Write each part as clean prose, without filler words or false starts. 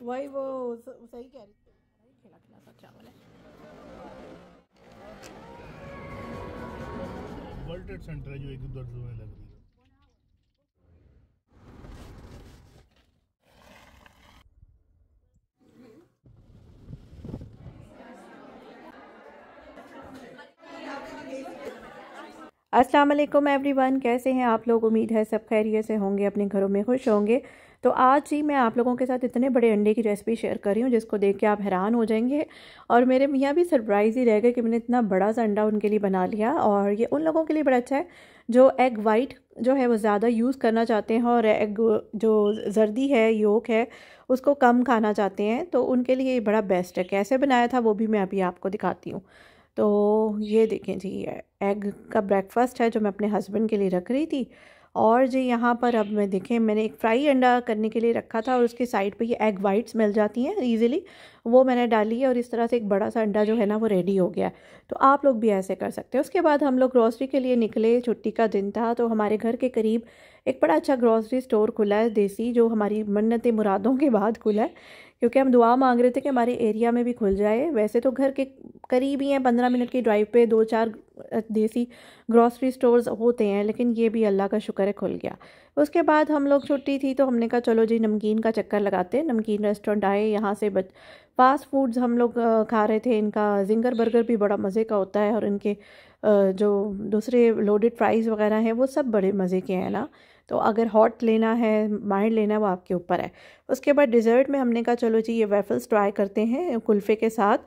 वही वो सही कह रही थी, खिला खिला सा चावल है। वर्ल्ड ट्रेड सेंटर है जो एक दर्ज में लग रही है। अस्सलाम वालेकुम एवरीवन, कैसे हैं आप लोग? उम्मीद है सब खैरियत से होंगे, अपने घरों में खुश होंगे। तो आज ही मैं आप लोगों के साथ इतने बड़े अंडे की रेसिपी शेयर कर रही हूँ जिसको देख के आप हैरान हो जाएंगे। और मेरे मियाँ भी सरप्राइज़ ही रह गए कि मैंने इतना बड़ा सा अंडा उनके लिए बना लिया। और ये उन लोगों के लिए बड़ा अच्छा है जो एग वाइट जो है वो ज़्यादा यूज़ करना चाहते हैं और एग जो जर्दी है, योक है, उसको कम खाना चाहते हैं, तो उनके लिए ये बड़ा बेस्ट है। कैसे बनाया था वो भी मैं अभी आपको दिखाती हूँ। तो ये देखें जी, एग का ब्रेकफास्ट है जो मैं अपने हस्बैंड के लिए रख रही थी। और जी यहाँ पर अब मैं देखें, मैंने एक फ्राई अंडा करने के लिए रखा था और उसके साइड पे ये एग वाइट्स मिल जाती हैं इजीली, वो मैंने डाली है और इस तरह से एक बड़ा सा अंडा जो है ना वो रेडी हो गया। तो आप लोग भी ऐसे कर सकते हैं। उसके बाद हम लोग ग्रॉसरी के लिए निकले, छुट्टी का दिन था, तो हमारे घर के करीब एक बड़ा अच्छा ग्रॉसरी स्टोर खुला है देसी, जो हमारी मन्नतें मुरादों के बाद खुला है, क्योंकि हम दुआ मांग रहे थे कि हमारे एरिया में भी खुल जाए। वैसे तो घर के करीब ही हैं, 15 मिनट की ड्राइव पे दो चार देसी ग्रॉसरी स्टोर्स होते हैं, लेकिन ये भी अल्लाह का शुक्र है खुल गया। उसके बाद हम लोग छुट्टी थी तो हमने कहा चलो जी नमकीन का चक्कर लगाते हैं। नमकीन रेस्टोरेंट आए, यहाँ से फास्ट फूड्स हम लोग खा रहे थे। इनका जिंगर बर्गर भी बड़ा मज़े का होता है और इनके जो दूसरे लोडेड फ्राइज़ वगैरह हैं वो सब बड़े मज़े के हैं ना। तो अगर हॉट लेना है, माइल्ड लेना है, वो आपके ऊपर है। उसके बाद डिज़र्ट में हमने कहा चलो जी ये वेफल्स ट्राई करते हैं कुल्फ़े के साथ,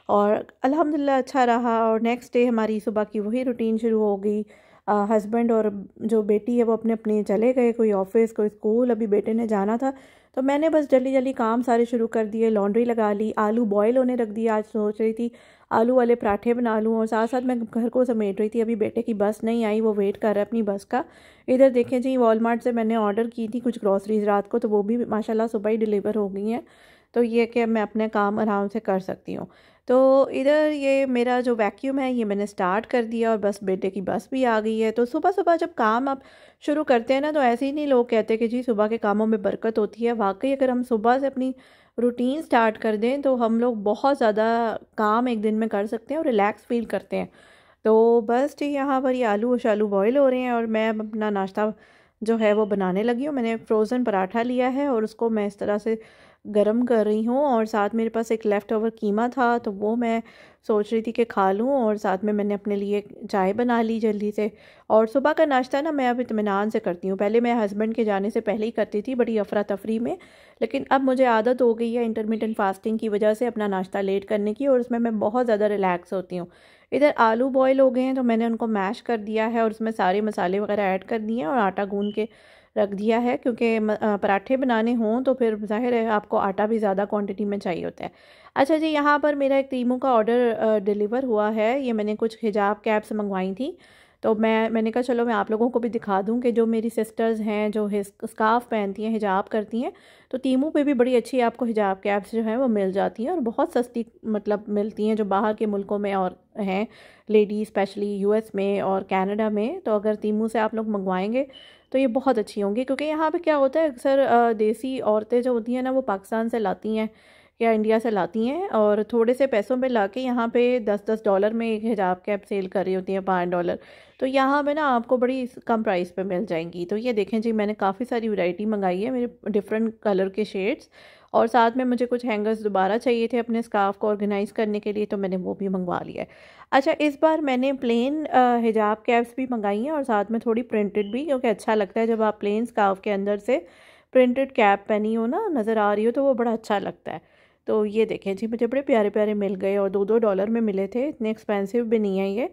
और अल्हम्दुलिल्लाह अच्छा रहा। और नेक्स्ट डे हमारी सुबह की वही रूटीन शुरू हो गई। हस्बैंड और जो बेटी है वो अपने अपने चले गए, कोई ऑफिस कोई स्कूल। अभी बेटे ने जाना था तो मैंने बस जल्दी जल्दी काम सारे शुरू कर दिए, लॉन्ड्री लगा ली, आलू बॉयल होने रख दिया। आज सोच रही थी आलू वाले पराठे बना लूँ, और साथ साथ मैं घर को समेट रही थी। अभी बेटे की बस नहीं आई, वो वेट कर रहा है अपनी बस का। इधर देखें जी, वॉलमार्ट से मैंने ऑर्डर की थी कुछ ग्रॉसरीज रात को, तो वो भी माशाल्लाह सुबह ही डिलीवर हो गई हैं। तो ये कि मैं अपने काम आराम से कर सकती हूँ। तो इधर ये मेरा जो वैक्यूम है ये मैंने स्टार्ट कर दिया और बस बेटे की बस भी आ गई है। तो सुबह सुबह जब काम आप शुरू करते हैं ना, तो ऐसे ही नहीं लोग कहते कि जी सुबह के कामों में बरकत होती है। वाकई अगर हम सुबह से अपनी रूटीन स्टार्ट कर दें तो हम लोग बहुत ज़्यादा काम एक दिन में कर सकते हैं और रिलैक्स फील करते हैं। तो बस ठीक यहाँ पर ये आलू शालू बॉयल हो रहे हैं और मैं अब अपना नाश्ता जो है वो बनाने लगी हूँ। मैंने फ्रोज़न पराठा लिया है और उसको मैं इस तरह से गरम कर रही हूँ, और साथ मेरे पास एक लेफ़्ट ओवर कीमा था तो वो मैं सोच रही थी कि खा लूँ, और साथ में मैंने अपने लिए चाय बना ली जल्दी से। और सुबह का नाश्ता ना मैं अब इत्मीनान से करती हूँ। पहले मैं हस्बैंड के जाने से पहले ही करती थी, बड़ी अफरा तफरी में, लेकिन अब मुझे आदत हो गई है इंटरमिटेंट फास्टिंग की वजह से अपना नाश्ता लेट करने की, और उसमें मैं बहुत ज़्यादा रिलैक्स होती हूँ। इधर आलू बॉयल हो गए हैं तो मैंने उनको मैश कर दिया है और उसमें सारे मसाले वगैरह ऐड कर दिए हैं और आटा गूंद के रख दिया है, क्योंकि पराठे बनाने हों तो फिर ज़ाहिर है आपको आटा भी ज़्यादा क्वांटिटी में चाहिए होता है। अच्छा जी, यहाँ पर मेरा एक तीमू का ऑर्डर डिलीवर हुआ है। ये मैंने कुछ हिजाब कैप्स मंगवाई थी, तो मैंने कहा चलो मैं आप लोगों को भी दिखा दूं कि जो मेरी सिस्टर्स हैं जो स्कार्फ पहनती हैं, हिजाब करती हैं, तो तीमू पे भी बड़ी अच्छी आपको हिजाब कैप्स जो हैं वो मिल जाती हैं और बहुत सस्ती मतलब मिलती हैं, जो बाहर के मुल्कों में और हैं लेडी, स्पेशली यूएस में और कनाडा में। तो अगर तीमू से आप लोग मंगवाएंगे तो ये बहुत अच्छी होंगी, क्योंकि यहाँ पे क्या होता है अक्सर देसी औरतें जो होती हैं ना वो पाकिस्तान से लाती हैं या इंडिया से लाती हैं, और थोड़े से पैसों में लाके यहाँ पे 10-10 डॉलर में एक हिजाब कैप सेल कर रही होती हैं, $5। तो यहाँ पे ना आपको बड़ी कम प्राइस पे मिल जाएंगी। तो ये देखें जी, मैंने काफ़ी सारी वैरायटी मंगाई है, मेरे डिफरेंट कलर के शेड्स, और साथ में मुझे कुछ हैंगर्स दोबारा चाहिए थे अपने स्कार्फ को ऑर्गेनाइज़ करने के लिए, तो मैंने वो भी मंगवा लिया है। अच्छा, इस बार मैंने प्लेन हिजाब कैप्स भी मंगाई हैं और साथ में थोड़ी प्रिंटेड भी, क्योंकि अच्छा लगता है जब आप प्लेन स्कार्फ के अंदर से प्रिंटेड कैप पहनी हो ना, नज़र आ रही हो, तो वो बड़ा अच्छा लगता है। तो ये देखें जी, मुझे बड़े प्यारे प्यारे मिल गए और 2-2 डॉलर में मिले थे, इतने एक्सपेंसिव भी नहीं है ये।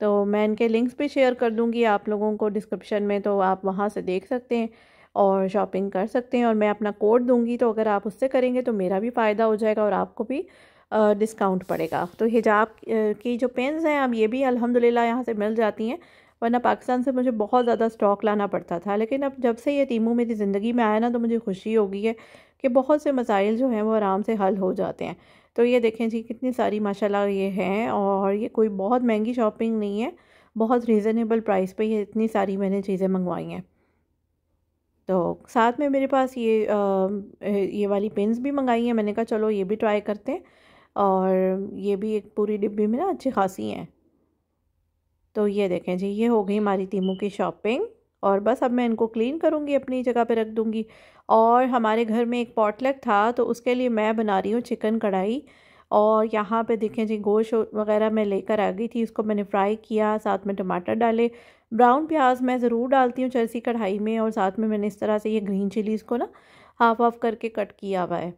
तो मैं इनके लिंक्स भी शेयर कर दूँगी आप लोगों को डिस्क्रिप्शन में, तो आप वहाँ से देख सकते हैं और शॉपिंग कर सकते हैं। और मैं अपना कोड दूँगी, तो अगर आप उससे करेंगे तो मेरा भी फ़ायदा हो जाएगा और आपको भी डिस्काउंट पड़ेगा। तो हिजाब की जो पेन्स हैं अब ये भी अल्हम्दुलिल्लाह यहाँ से मिल जाती हैं, वरना पाकिस्तान से मुझे बहुत ज़्यादा स्टॉक लाना पड़ता था। लेकिन अब जब से ये तीमू मेरी ज़िंदगी में आया ना, तो मुझे खुशी हो गई है कि बहुत से मसाइल जो हैं वो आराम से हल हो जाते हैं। तो ये देखें जी, कितनी सारी माशाल्लाह ये हैं, और ये कोई बहुत महंगी शॉपिंग नहीं है, बहुत रीज़नेबल प्राइस पे ये इतनी सारी मैंने चीज़ें मंगवाई हैं। तो साथ में मेरे पास ये वाली पेन्स भी मंगाई हैं। मैंने कहा चलो ये भी ट्राई करते हैं, और ये भी एक पूरी डिब्बी में ना अच्छी खासी हैं। तो ये देखें जी, ये हो गई हमारी तीमू की शॉपिंग, और बस अब मैं इनको क्लीन करूँगी, अपनी जगह पे रख दूँगी। और हमारे घर में एक पॉटलक था, तो उसके लिए मैं बना रही हूँ चिकन कढ़ाई। और यहाँ पे देखें जी, गोश्त वगैरह मैं लेकर आ गई थी, इसको मैंने फ्राई किया, साथ में टमाटर डाले। ब्राउन प्याज मैं ज़रूर डालती हूँ चरसी कढ़ाई में, और साथ में मैंने इस तरह से ये ग्रीन चिलीज़ को ना हाफ हाफ करके कट किया हुआ है।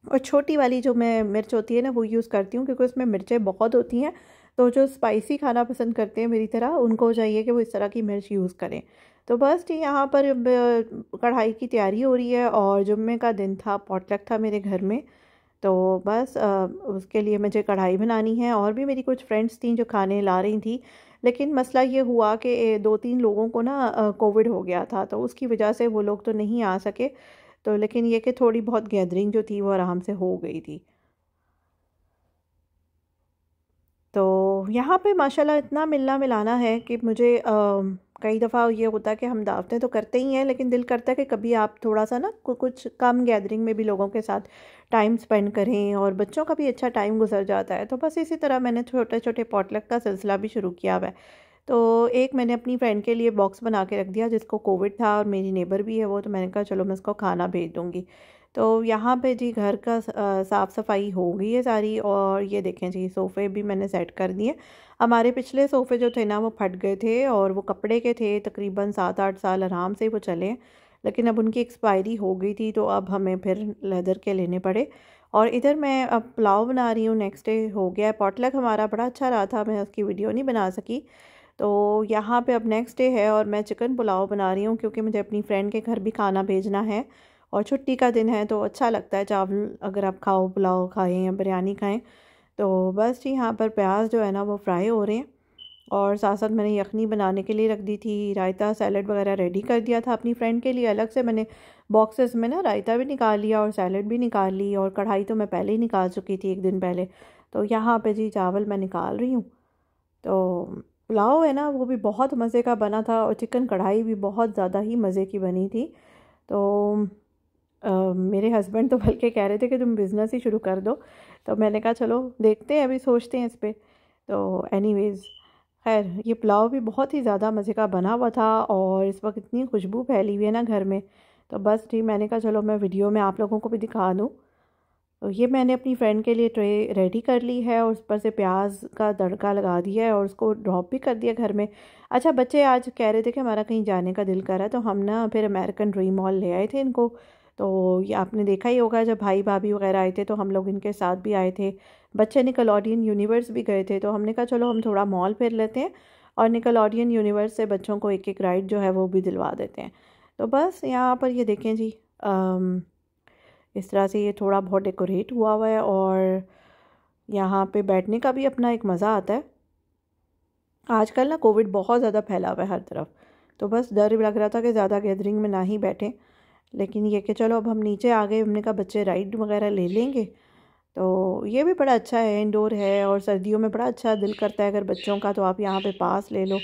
और छोटी वाली जो मैं मिर्च होती है ना, वो यूज़ करती हूँ, क्योंकि उसमें मिर्चें बहुत होती हैं। तो जो स्पाइसी खाना पसंद करते हैं मेरी तरह, उनको चाहिए कि वो इस तरह की मिर्च यूज़ करें। तो बस जी, यहाँ पर अब कढ़ाई की तैयारी हो रही है, और जुम्मे का दिन था, पॉटलक था मेरे घर में। तो बस उसके लिए मुझे कढ़ाई बनानी है, और भी मेरी कुछ फ्रेंड्स थी जो खाने ला रही थी। लेकिन मसला ये हुआ कि 2-3 लोगों को ना कोविड हो गया था, तो उसकी वजह से वो लोग तो नहीं आ सके। तो लेकिन ये कि थोड़ी बहुत गैदरिंग जो थी वो आराम से हो गई थी। तो यहाँ पे माशाल्लाह इतना मिलना मिलाना है कि मुझे कई दफ़ा ये होता है कि हम दावतें तो करते ही हैं, लेकिन दिल करता है कि कभी आप थोड़ा सा ना कुछ कम गैदरिंग में भी लोगों के साथ टाइम स्पेंड करें, और बच्चों का भी अच्छा टाइम गुजर जाता है। तो बस इसी तरह मैंने छोटे छोटे पॉटलक का सिलसिला भी शुरू किया हुआ है। तो एक मैंने अपनी फ्रेंड के लिए बॉक्स बना के रख दिया, जिसको कोविड था, और मेरी नेबर भी है वो, तो मैंने कहा चलो मैं उसको खाना भेज दूँगी। तो यहाँ पे जी घर का साफ़ सफाई हो गई है सारी, और ये देखें जी, सोफ़े भी मैंने सेट कर दिए। हमारे पिछले सोफ़े जो थे ना, वो फट गए थे, और वो कपड़े के थे, तकरीबन 7-8 साल आराम से वो चले। लेकिन अब उनकी एक्सपायरी हो गई थी, तो अब हमें फिर लेदर के लेने पड़े। और इधर मैं अब पुलाव बना रही हूँ, नेक्स्ट डे हो गया है। पॉटलक हमारा बड़ा अच्छा रहा था, मैं उसकी वीडियो नहीं बना सकी। तो यहाँ पे अब नेक्स्ट डे है, और मैं चिकन पुलाव बना रही हूँ, क्योंकि मुझे अपनी फ्रेंड के घर भी खाना भेजना है, और छुट्टी का दिन है, तो अच्छा लगता है चावल अगर आप खाओ, पुलाव खाएं या बिरयानी खाएं। तो बस जी, यहाँ पर प्याज जो है ना वो फ्राई हो रहे हैं, और साथ साथ मैंने यखनी बनाने के लिए रख दी थी। रायता सैलड वगैरह रेडी कर दिया था अपनी फ्रेंड के लिए। अलग से मैंने बॉक्सेस में ना रायता भी निकाल लिया, और सैलड भी निकाल ली, और कढ़ाई तो मैं पहले ही निकाल चुकी थी एक दिन पहले। तो यहाँ पे जी चावल मैं निकाल रही हूँ। तो पुलाव है ना, वो भी बहुत मज़े का बना था, और चिकन कढ़ाई भी बहुत ज़्यादा ही मज़े की बनी थी। तो मेरे हस्बैंड तो बल्कि कह रहे थे कि तुम बिज़नेस ही शुरू कर दो। तो मैंने कहा चलो देखते हैं, अभी सोचते हैं इस पे। तो एनीवेज़, खैर ये पुलाव भी बहुत ही ज़्यादा मज़े का बना हुआ था, और इस वक्त इतनी खुशबू फैली हुई है ना घर में। तो बस ठीक, मैंने कहा चलो मैं वीडियो में आप लोगों को भी दिखा दूँ। तो ये मैंने अपनी फ्रेंड के लिए ट्रे रेडी कर ली है, और उस पर से प्याज का तड़का लगा दिया है, और उसको ड्रॉप भी कर दिया घर में। अच्छा, बच्चे आज कह रहे थे कि हमारा कहीं जाने का दिल कर रहा है, तो हम ना फिर अमेरिकन ड्रीम मॉल ले आए थे इनको। तो ये आपने देखा ही होगा, जब भाई भाभी वगैरह आए थे तो हम लोग इनके साथ भी आए थे। बच्चे निकलॉडियन यूनिवर्स भी गए थे, तो हमने कहा चलो हम थोड़ा मॉल फिर लेते हैं, और निकलॉडियन यूनिवर्स से बच्चों को एक एक राइड जो है वो भी दिलवा देते हैं। तो बस यहाँ पर ये देखें जी, इस तरह से ये थोड़ा बहुत डेकोरेट हुआ हुआ है, और यहाँ पे बैठने का भी अपना एक मज़ा आता है। आजकल ना कोविड बहुत ज़्यादा फैला हुआ है हर तरफ, तो बस डर भी लग रहा था कि ज़्यादा गैदरिंग में ना ही बैठें। लेकिन ये कि चलो अब हम नीचे आ गए, हमने कहा बच्चे राइड वगैरह ले लेंगे। तो ये भी बड़ा अच्छा है, इंडोर है, और सर्दियों में बड़ा अच्छा दिल करता है अगर बच्चों का, तो आप यहाँ पे पास ले लो।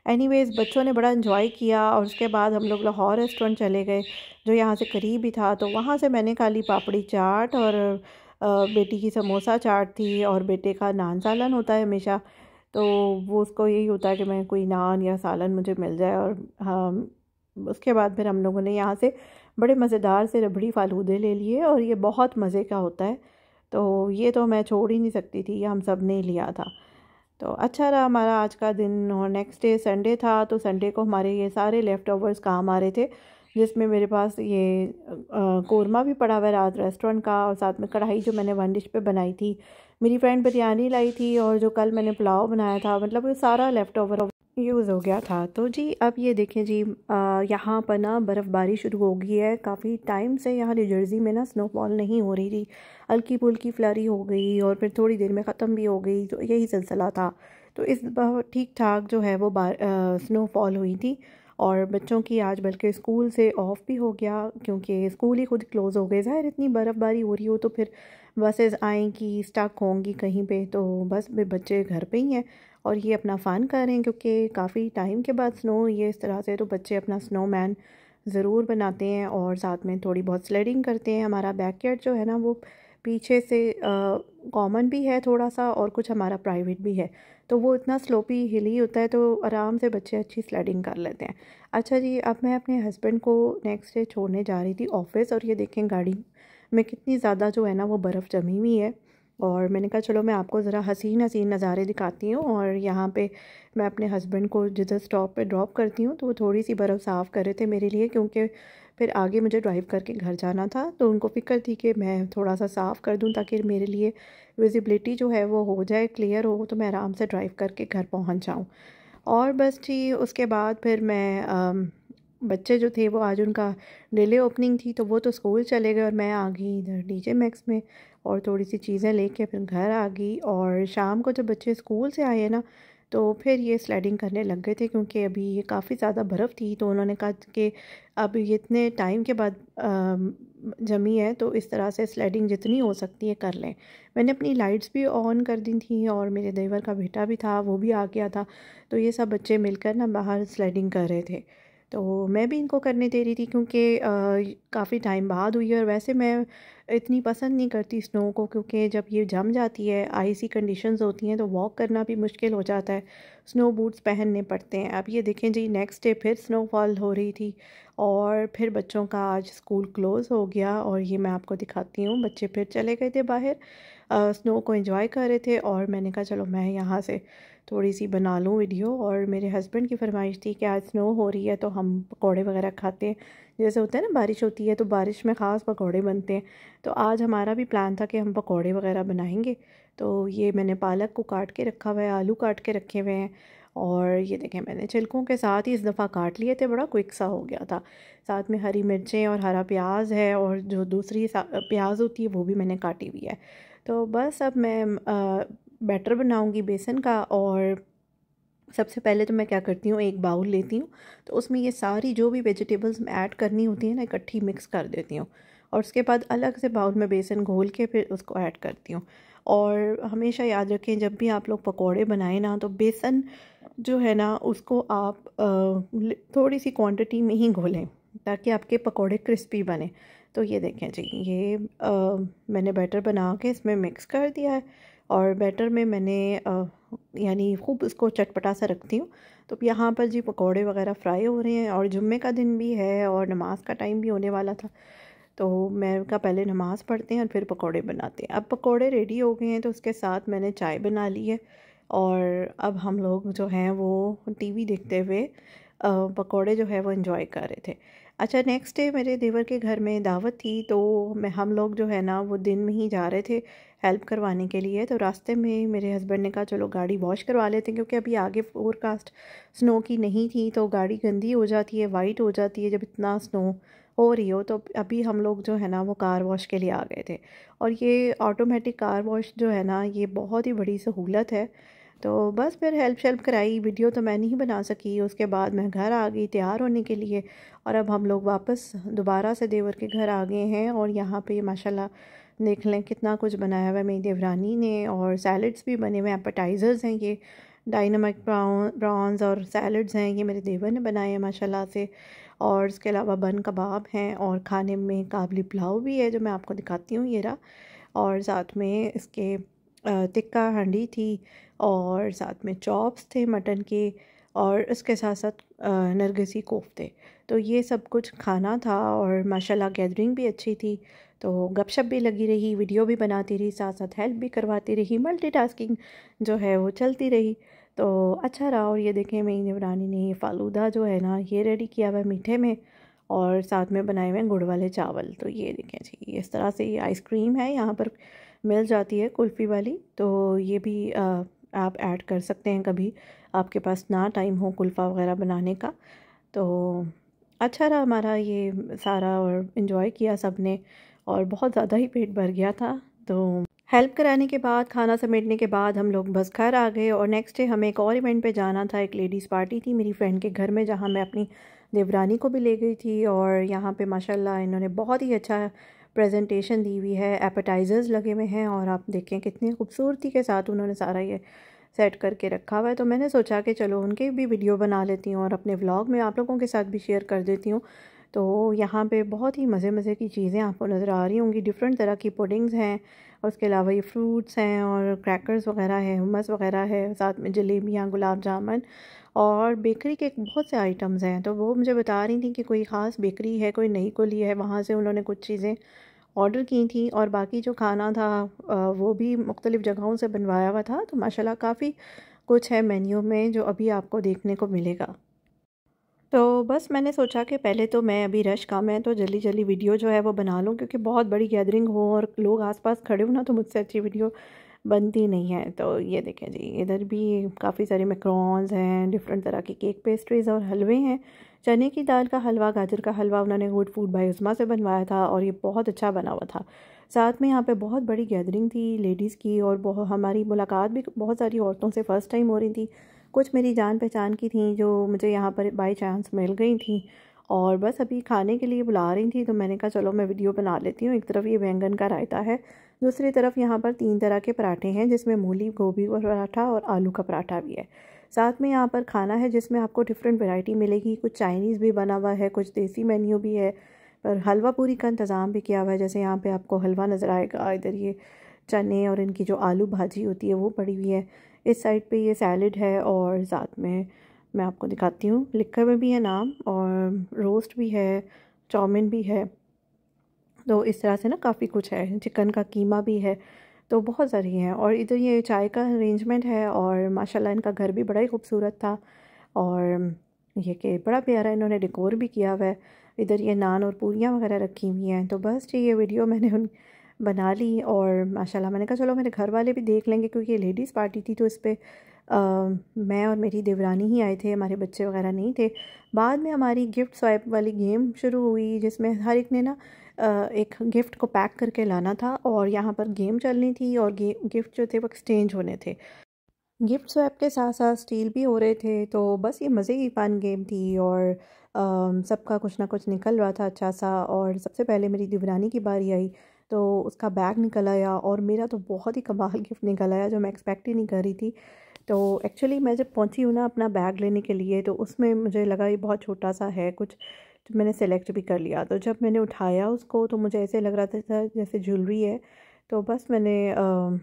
एनीवेज़, बच्चों ने बड़ा इन्जॉय किया, और उसके बाद हम लोग लाहौर रेस्टोरेंट चले गए, जो यहाँ से करीब ही था। तो वहाँ से मैंने खा ली पापड़ी चाट, और बेटी की समोसा चाट थी, और बेटे का नान सालन होता है हमेशा। तो वो उसको यही होता है कि मैं कोई नान या सालन मुझे मिल जाए। और हाँ, उसके बाद फिर हम लोगों ने यहाँ से बड़े मज़ेदार से रबड़ी फ़ालूदे ले लिए, और ये बहुत मज़े का होता है। तो ये तो मैं छोड़ ही नहीं सकती थी, ये हम सब ने लिया था। तो अच्छा रहा हमारा आज का दिन। और नेक्स्ट डे संडे था, तो संडे को हमारे ये सारे लेफ़्ट ओवर्स काम आ रहे थे, जिसमें मेरे पास ये कोरमा भी पड़ा हुआ है रात रेस्टोरेंट का, और साथ में कढ़ाई जो मैंने वन डिश पे बनाई थी। मेरी फ्रेंड बिरयानी लाई थी, और जो कल मैंने पुलाव बनाया था, मतलब ये सारा लेफ़्ट ओवर यूज़ हो गया था। तो जी अब ये देखें जी, यहाँ पर ना बर्फ़बारी शुरू हो गई है। काफ़ी टाइम से यहाँ न्यू जर्सी में ना स्नोफॉल नहीं हो रही थी, हल्की फुल्की फ्लरी हो गई, और फिर थोड़ी देर में ख़त्म भी हो गई, तो यही सिलसिला था। तो इस बार ठीक ठाक जो है वो स्नोफॉल हुई थी, और बच्चों की आज बल्कि स्कूल से ऑफ भी हो गया, क्योंकि स्कूल ही खुद क्लोज़ हो गए। ज़ाहिर इतनी बर्फ़बारी हो रही हो तो फिर बसेस आएंगी, स्टक होंगी कहीं पे, तो बस बच्चे घर पे ही हैं, और ये अपना फ़न कर रहे हैं, क्योंकि काफ़ी टाइम के बाद स्नो हुई है इस तरह से, तो बच्चे अपना स्नोमैन ज़रूर बनाते हैं और साथ में थोड़ी बहुत स्लाइडिंग करते हैं। हमारा बैकयार्ड जो है ना वो पीछे से कॉमन भी है थोड़ा सा और कुछ हमारा प्राइवेट भी है, तो वो इतना स्लोपी हिली होता है तो आराम से बच्चे अच्छी स्लाइडिंग कर लेते हैं। अच्छा जी, अब मैं अपने हस्बैंड को नेक्स्ट डे छोड़ने जा रही थी ऑफिस, और ये देखें गाड़ी में कितनी ज़्यादा जो है ना वो बर्फ़ जमी हुई है। और मैंने कहा चलो मैं आपको ज़रा हसीन हसीन नज़ारे दिखाती हूँ। और यहाँ पे मैं अपने हस्बैंड को जिधर स्टॉप पे ड्रॉप करती हूँ तो वो थोड़ी सी बर्फ़ साफ़ कर रहे थे मेरे लिए, क्योंकि फिर आगे मुझे ड्राइव करके घर जाना था, तो उनको फ़िक्र थी कि मैं थोड़ा सा साफ़ कर दूँ ताकि मेरे लिए विजिबिलिटी जो है वो हो जाए, क्लियर हो, तो मैं आराम से ड्राइव करके घर पहुँच जाऊँ। और बस जी उसके बाद फिर मैं बच्चे जो थे वो आज उनका डिले ओपनिंग थी तो वो तो स्कूल चले गए और मैं आ गई इधर डीजे मैक्स में और थोड़ी सी चीज़ें लेके फिर घर आ गई। और शाम को जब बच्चे स्कूल से आए ना तो फिर ये स्लाइडिंग करने लग गए थे, क्योंकि अभी ये काफ़ी ज़्यादा बर्फ़ थी, तो उन्होंने कहा कि अब ये इतने टाइम के बाद जमी है तो इस तरह से स्लाइडिंग जितनी हो सकती है कर लें। मैंने अपनी लाइट्स भी ऑन कर दी थी और मेरे देवर का बेटा भी था, वो भी आ गया था, तो ये सब बच्चे मिलकर ना बाहर स्लाइडिंग कर रहे थे। तो मैं भी इनको करने दे रही थी, क्योंकि काफ़ी टाइम बाद हुई है और वैसे मैं इतनी पसंद नहीं करती स्नो को, क्योंकि जब ये जम जाती है, आइसी कंडीशंस होती हैं, तो वॉक करना भी मुश्किल हो जाता है, स्नो बूट्स पहनने पड़ते हैं। अब ये देखें जी, नेक्स्ट डे फिर स्नोफॉल हो रही थी और फिर बच्चों का आज स्कूल क्लोज़ हो गया। और ये मैं आपको दिखाती हूँ, बच्चे फिर चले गए थे बाहर, स्नो को एंजॉय कर रहे थे और मैंने कहा चलो मैं यहाँ से थोड़ी सी बना लूँ वीडियो। और मेरे हस्बैंड की फरमाइश थी कि आज स्नो हो रही है तो हम पकौड़े वगैरह खाते हैं, जैसे होता है ना बारिश होती है तो बारिश में ख़ास पकौड़े बनते हैं, तो आज हमारा भी प्लान था कि हम पकौड़े वगैरह बनाएंगे। तो ये मैंने पालक को काट के रखा हुआ है, आलू काट के रखे हुए हैं, और ये देखें मैंने छिलकों के साथ ही इस दफ़ा काट लिए थे, बड़ा क्विक सा हो गया था। साथ में हरी मिर्चें और हरा प्याज है और जो दूसरी प्याज होती है वो भी मैंने काटी हुई है। तो बस अब मैं बैटर बनाऊंगी बेसन का। और सबसे पहले तो मैं क्या करती हूँ, एक बाउल लेती हूँ, तो उसमें ये सारी जो भी वेजिटेबल्स ऐड करनी होती है ना इकट्ठी मिक्स कर देती हूँ, और उसके बाद अलग से बाउल में बेसन घोल के फिर उसको ऐड करती हूँ। और हमेशा याद रखें जब भी आप लोग पकोड़े बनाएं ना तो बेसन जो है ना उसको आप थोड़ी सी क्वांटिटी में ही घोलें ताकि आपके पकोड़े क्रिस्पी बने। तो ये देखें जी, ये मैंने बैटर बना के इसमें मिक्स कर दिया है और बैटर में मैंने यानी खूब इसको चटपटा सा रखती हूँ। तो यहाँ पर जी पकोड़े वगैरह फ्राई हो रहे हैं और जुम्मे का दिन भी है और नमाज का टाइम भी होने वाला था, तो मैं का पहले नमाज़ पढ़ते हैं और फिर पकोड़े बनाते हैं। अब पकोड़े रेडी हो गए हैं तो उसके साथ मैंने चाय बना ली है और अब हम लोग जो हैं वो टीवी देखते हुए पकोड़े जो है वो एंजॉय कर रहे थे। अच्छा, नेक्स्ट डे मेरे देवर के घर में दावत थी, तो हम लोग जो है ना वो दिन में ही जा रहे थे हेल्प करवाने के लिए। तो रास्ते में मेरे हस्बैंड ने कहा चलो गाड़ी वॉश करवा लेते हैं, क्योंकि अभी आगे फोरकास्ट स्नो की नहीं थी, तो गाड़ी गंदी हो जाती है, वाइट हो जाती है जब इतना स्नो हो रही हो। तो अभी हम लोग जो है ना वो कार वॉश के लिए आ गए थे, और ये ऑटोमेटिक कार वॉश जो है ना ये बहुत ही बड़ी सहूलत है। तो बस फिर हेल्प शेल्प कराई, वीडियो तो मैं नहीं बना सकी। उसके बाद मैं घर आ गई तैयार होने के लिए, और अब हम लोग वापस दोबारा से देवर के घर आ गए हैं। और यहाँ पे माशाल्लाह देख लें कितना कुछ बनाया हुआ है मेरी देवरानी ने, और सैलड्स भी बने हुए हैं, एपेटाइज़र्स हैं, ये डायनामिक प्रॉन्स और सैलड्स हैं, ये मेरे देवर ने बनाए हैं माशाल्लाह से। और इसके अलावा बन कबाब हैं और खाने में काबली पुलाव भी है जो मैं आपको दिखाती हूँ, ये रहा। और साथ में इसके टिक्का हांडी थी और साथ में चॉप्स थे मटन के, और इसके साथ साथ नरगिसी कोफ्ते। तो ये सब कुछ खाना था और माशाल्लाह गैदरिंग भी अच्छी थी, तो गपशप भी लगी रही, वीडियो भी बनाती रही, साथ साथ हेल्प भी करवाती रही, मल्टीटास्किंग जो है वो चलती रही। तो अच्छा रहा। और ये देखें मेरी देवरानी ने ये फालूदा जो है ना ये रेडी किया हुआ है मीठे में, और साथ में बनाए हुए हैं गुड़ वाले चावल। तो ये देखें जी, इस तरह से ये आइसक्रीम है, यहाँ पर मिल जाती है कुल्फ़ी वाली, तो ये भी आप ऐड कर सकते हैं कभी आपके पास ना टाइम हो कुल्फ़ा वगैरह बनाने का। तो अच्छा रहा हमारा ये सारा, और इन्जॉय किया सब ने, और बहुत ज़्यादा ही पेट भर गया था। तो हेल्प कराने के बाद, खाना समेटने के बाद हम लोग बस घर आ गए, और नेक्स्ट डे हमें एक और इवेंट पे जाना था। एक लेडीज़ पार्टी थी मेरी फ्रेंड के घर में, जहाँ मैं अपनी देवरानी को भी ले गई थी। और यहाँ पे माशाल्लाह इन्होंने बहुत ही अच्छा प्रेजेंटेशन दी हुई है, एपेटाइज़र्स लगे हुए हैं, और आप देखें कितनी खूबसूरती के साथ उन्होंने सारा ये सेट करके रखा हुआ है। तो मैंने सोचा कि चलो उनके भी वीडियो बना लेती हूँ और अपने व्लॉग में आप लोगों के साथ भी शेयर कर देती हूँ। तो यहाँ पे बहुत ही मज़े मज़े की चीज़ें आपको नज़र आ रही होंगी। डिफरेंट तरह की पुडिंग्स हैं और उसके अलावा ये फ्रूट्स हैं और क्रैकर्स वगैरह है, हुमस वगैरह है, साथ में जलेबियाँ, गुलाब जामुन और बेकरी के बहुत से आइटम्स हैं। तो वो मुझे बता रही थी कि कोई ख़ास बेकरी है, कोई नई खुली है, वहाँ से उन्होंने कुछ चीज़ें ऑर्डर की थी और बाकी जो खाना था वो भी मुख्तलिफ़ जगहों से बनवाया हुआ था। तो माशाल्लाह काफ़ी कुछ है मेन्यू में जो अभी आपको देखने को मिलेगा। तो बस मैंने सोचा कि पहले तो मैं अभी रश कम है तो जल्दी जल्दी वीडियो जो है वो बना लूँ, क्योंकि बहुत बड़ी गैदरिंग हो और लोग आसपास खड़े हो ना तो मुझसे अच्छी वीडियो बनती नहीं है। तो ये देखें जी, इधर भी काफ़ी सारे मैक्रोन्स हैं, डिफरेंट तरह की केक पेस्ट्रीज़ और हलवे हैं। चने की दाल का हलवा, गाजर का हलवा उन्होंने गुड फूड बाय उस्मा से बनवाया था और ये बहुत अच्छा बना हुआ था। साथ में यहाँ पे बहुत बड़ी गैदरिंग थी लेडीज़ की और बहुत हमारी मुलाकात भी बहुत सारी औरतों से फ़र्स्ट टाइम हो रही थी। कुछ मेरी जान पहचान की थी जो मुझे यहाँ पर बाय चांस मिल गई थी और बस अभी खाने के लिए बुला रही थी। तो मैंने कहा चलो मैं वीडियो बना लेती हूँ। एक तरफ ये बैंगन का रायता है, दूसरी तरफ यहाँ पर 3 तरह के पराठे हैं जिसमें मूली गोभी का पराठा और आलू का पराठा भी है। साथ में यहाँ पर खाना है जिसमें आपको डिफरेंट वैरायटी मिलेगी, कुछ चाइनीज़ भी बना हुआ है, कुछ देसी मेन्यू भी है, पर हलवा पूरी का इंतज़ाम भी किया हुआ है। जैसे यहाँ पे आपको हलवा नज़र आएगा, इधर ये चने और इनकी जो आलू भाजी होती है वो पड़ी हुई है। इस साइड पे ये सैलड है और साथ में मैं आपको दिखाती हूँ, लिखे हुए भी है नाम, और रोस्ट भी है, चाउमीन भी है। तो इस तरह से ना काफ़ी कुछ है, चिकन का कीमा भी है, तो बहुत सारी हैं। और इधर ये चाय का अरेंजमेंट है और माशाल्लाह इनका घर भी बड़ा ही खूबसूरत था और ये कि बड़ा प्यारा इन्होंने डेकोर भी किया हुआ है। इधर ये नान और पूरियाँ वगैरह रखी हुई हैं। तो बस जी ये वीडियो मैंने बना ली और माशाल्लाह मैंने कहा चलो मेरे घर वाले भी देख लेंगे, क्योंकि ये लेडीज़ पार्टी थी तो इस पर मैं और मेरी देवरानी ही आए थे, हमारे बच्चे वगैरह नहीं थे। बाद में हमारी गिफ्ट स्वाइप वाली गेम शुरू हुई जिसमें हर एक ने ना एक गिफ्ट को पैक करके लाना था और यहाँ पर गेम चलनी थी और गिफ्ट जो थे वो एक्सचेंज होने थे। गिफ्ट स्वैप के साथ साथ स्टील भी हो रहे थे। तो बस ये मज़े की फन गेम थी और सबका कुछ ना कुछ निकल रहा था अच्छा सा। और सबसे पहले मेरी देवरानी की बारी आई तो उसका बैग निकल आया और मेरा तो बहुत ही कमाल गिफ्ट निकल आया जो मैं एक्सपेक्ट ही नहीं कर रही थी। तो एक्चुअली मैं जब पहुंची हूँ ना अपना बैग लेने के लिए तो उसमें मुझे लगा ये बहुत छोटा सा है कुछ, तो मैंने सेलेक्ट भी कर लिया। तो जब मैंने उठाया उसको तो मुझे ऐसे लग रहा था जैसे ज्वेलरी है। तो बस मैंने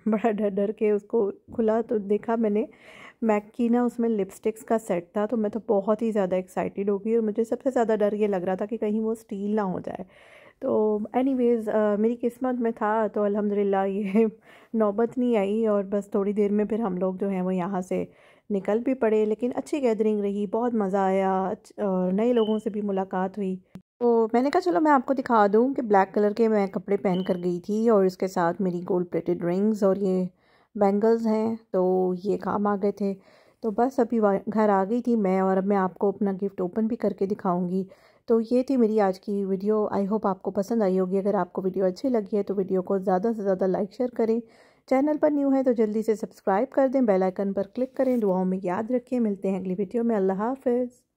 बड़ा डर डर के उसको खुला तो देखा मैंने मैक की ना उसमें लिपस्टिक्स का सेट था। तो मैं तो बहुत ही ज़्यादा एक्साइटेड हो गई और मुझे सबसे ज़्यादा डर ये लग रहा था कि कहीं वो स्टील ना हो जाए। तो एनीवेज़ मेरी किस्मत में था तो अल्हम्दुलिल्लाह ये नौबत नहीं आई और बस थोड़ी देर में फिर हम लोग जो हैं वो यहाँ से निकल भी पड़े। लेकिन अच्छी गैदरिंग रही, बहुत मज़ा आया और नए लोगों से भी मुलाकात हुई। तो मैंने कहा चलो मैं आपको दिखा दूँ कि ब्लैक कलर के मैं कपड़े पहन कर गई थी और इसके साथ मेरी गोल्ड प्लेटेड रिंग्स और ये बैंगल्स हैं तो ये काम आ गए थे। तो बस अभी घर आ गई थी मैं और अब मैं आपको अपना गिफ्ट ओपन भी करके दिखाऊंगी। तो ये थी मेरी आज की वीडियो। आई होप आपको पसंद आई होगी। अगर आपको वीडियो अच्छी लगी है तो वीडियो को ज़्यादा से ज़्यादा लाइक शेयर करें। चैनल पर न्यू है तो जल्दी से सब्सक्राइब कर दें, बेल आइकन पर क्लिक करें। दुआओं में याद रखें। मिलते हैं अगली वीडियो में। अल्लाह हाफ़िज़।